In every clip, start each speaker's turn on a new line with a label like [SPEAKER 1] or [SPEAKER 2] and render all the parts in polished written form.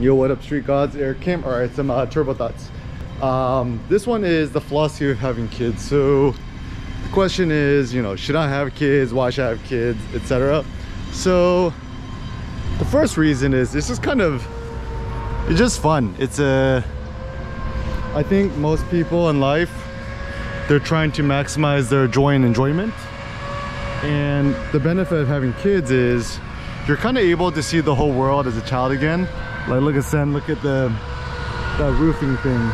[SPEAKER 1] Yo, what up, Street Gods? Eric Kim. All right, some turbo thoughts. This one is the philosophy of having kids. So the question is, you know, should I have kids? Why should I have kids, etc.? So the first reason is it's just it's just fun. I think most people in life, they're trying to maximize their joy and enjoyment. And the benefit of having kids is you're kind of able to see the whole world as a child again. Like, look at Sen, look at that roofing thing.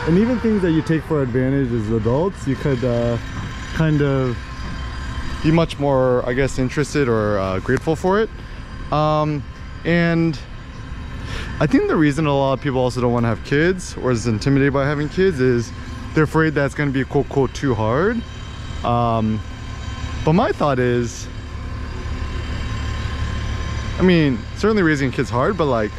[SPEAKER 1] And even things that you take for advantage as adults, you could kind of be much more, I guess, interested or grateful for it. And I think the reason a lot of people also don't want to have kids or is intimidated by having kids is they're afraid that it's going to be quote quote too hard. But my thought is, I mean, certainly raising kids hard, but like,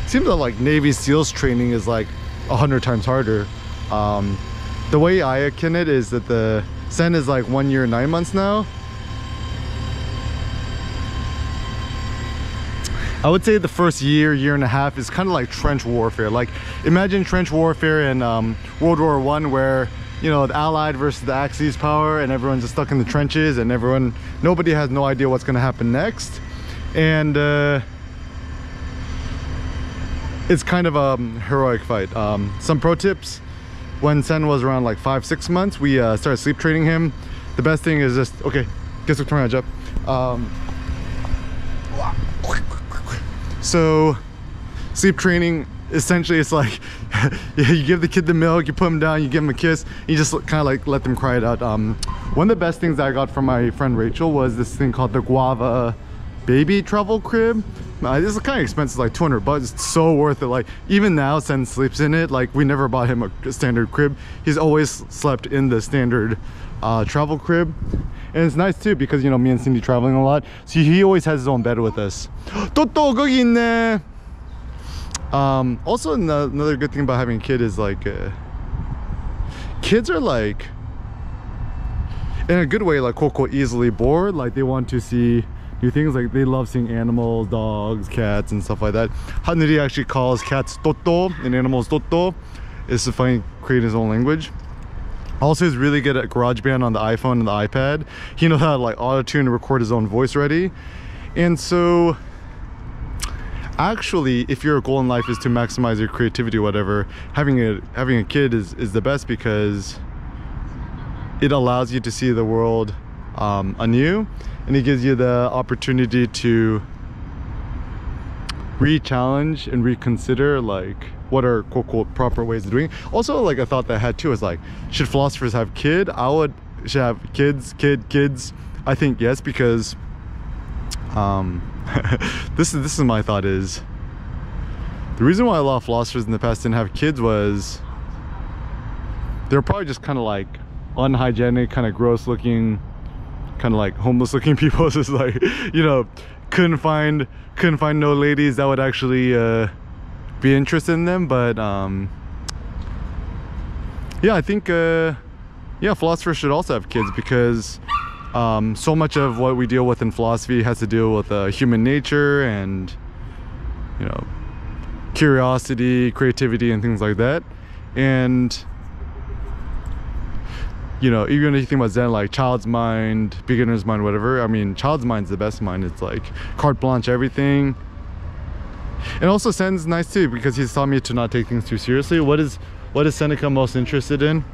[SPEAKER 1] it seems that like Navy SEALs training is like 100 times harder. The way I akin it is that the Sen is like 1 year, 9 months now. I would say the first year and a half is kind of like trench warfare. Like, imagine trench warfare in World War I, where, you know, the Allied versus the Axis power, and everyone's just stuck in the trenches, and nobody has no idea what's going to happen next. And it's kind of a heroic fight. Some pro tips: when Sen was around like 5-6 months, we started sleep training him. The best thing is just, okay, guess what, turn up. So sleep training, essentially, it's like you give the kid the milk, you put him down, you give him a kiss, you just kind of like let them cry it out. One of the best things I got from my friend Rachel was this thing called the Guava baby travel crib. This is kind of expensive, like 200 bucks. It's so worth it. Like, even now, Sen sleeps in it. Like, we never bought him a standard crib. He's always slept in the standard travel crib. And it's nice too, because, you know, me and Cindy traveling a lot, so he always has his own bed with us. Toto, 거기 있네. Also, another good thing about having a kid is like, kids are like, in a good way, like quote unquote easily bored. Like, they want to see new things. Like, they love seeing animals, dogs, cats, and stuff like that. Hanuri actually calls cats Toto and animals Toto. It's a funny, create his own language. Also, he's really good at GarageBand on the iPhone and the iPad. He knows how to like auto-tune and record his own voice ready. And so actually, if your goal in life is to maximize your creativity or whatever, having a kid is the best, because it allows you to see the world anew, and it gives you the opportunity to re-challenge and reconsider like what are quote unquote proper ways of doing it. Also, like, a thought that I had too is like, should philosophers have kids? Should have kids. I think yes, because this is my thought is, the reason why a lot of philosophers in the past didn't have kids was they're probably just kind of like unhygienic, kind of gross looking, kind of like homeless looking people. Just like, you know, couldn't find no ladies that would actually be interested in them. But yeah, I think yeah, philosophers should also have kids, because so much of what we deal with in philosophy has to deal with human nature and, you know, curiosity, creativity, and things like that. And, you know, even if you think about Zen, like child's mind, beginner's mind, whatever, I mean, child's mind's the best mind. It's like carte blanche, everything. And also, Sen's nice too, because he's taught me to not take things too seriously. What is Seneca most interested in?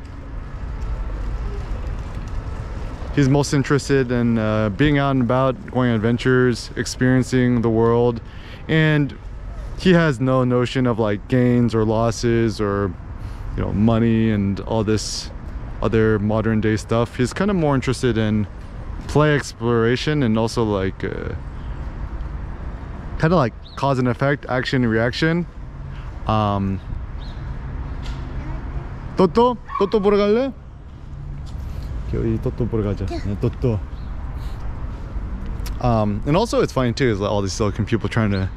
[SPEAKER 1] He's most interested in being out and about, going on adventures, experiencing the world. And he has no notion of like gains or losses or, you know, money and all this other modern day stuff. He's kind of more interested in play, exploration, and also like kind of like cause and effect, action and reaction. Toto 보러 갈래? 여기 토토 보러 가자. 토토. And also, it's funny too, is like all these Silicon people trying to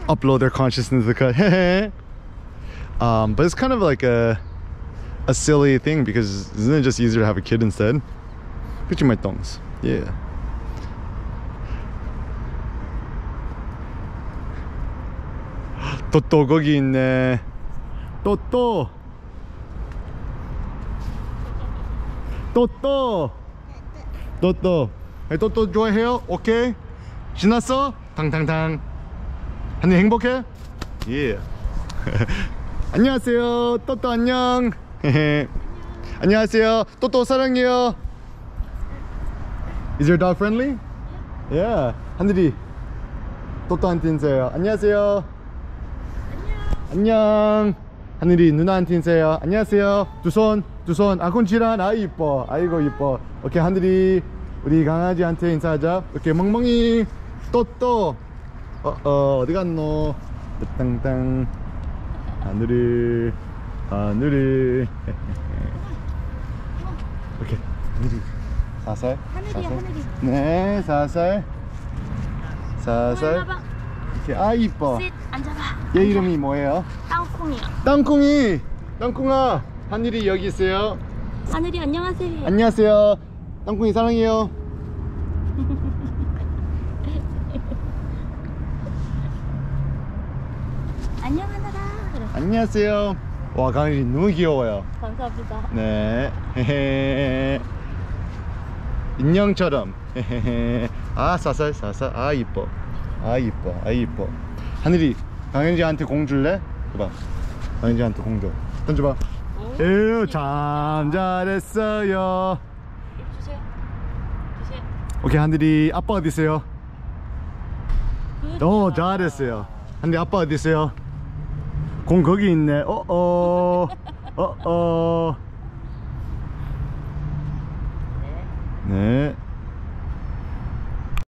[SPEAKER 1] upload their consciousness to the cut. But it's kind of like a silly thing, because isn't it just easier to have a kid instead? Put my tongues. Yeah. 또또 거기 있네. 또또 또또 또또 또또 좋아해요? 오케이 신났어? 탕탕탕 한이 행복해? 예. 안녕하세요 또또 안녕. 안녕하세요 또또 사랑해요. Is your dog friendly? Yeah. 하늘이 또또한테 인사해요. 안녕하세요. 안녕. 하늘이 누나한테 인사해요. 안녕하세요. 두 손 아콘치란. 아 이뻐. 아이고 이뻐. 오케이 하늘이 우리 강아지한테 인사하자. 오케이 멍멍이 또또 어디 갔노? 땅땅 하늘이 오케이 하늘이 사살
[SPEAKER 2] 하늘이.
[SPEAKER 1] 네 사살 이렇게. 아 이뻐.
[SPEAKER 2] 쉿, 앉아봐.
[SPEAKER 1] 얘 이름이 뭐예요?
[SPEAKER 2] 땅콩이요.
[SPEAKER 1] 땅콩이. 땅콩아 하늘이 여기 있어요.
[SPEAKER 2] 하늘이 안녕하세요.
[SPEAKER 1] 안녕하세요. 땅콩이 사랑해요.
[SPEAKER 2] 안녕 하늘아. 그래.
[SPEAKER 1] 안녕하세요. 와 강아지 너무 귀여워요.
[SPEAKER 2] 감사합니다.
[SPEAKER 1] 네. 헤헤. 인형처럼. 헤헤. 아 사살 아 이뻐. 아 이뻐. 아 이뻐. 하늘이 강현지한테 공 줄래? 봐봐. 강현지한테 공 줘. 던져봐. 에휴 참 잘했어요.
[SPEAKER 2] 주세요.
[SPEAKER 1] 오케이 하늘이 아빠 어디 있어요? 오 잘했어요. 하늘이 아빠 어디 있어요? 공 거기 있네. 네.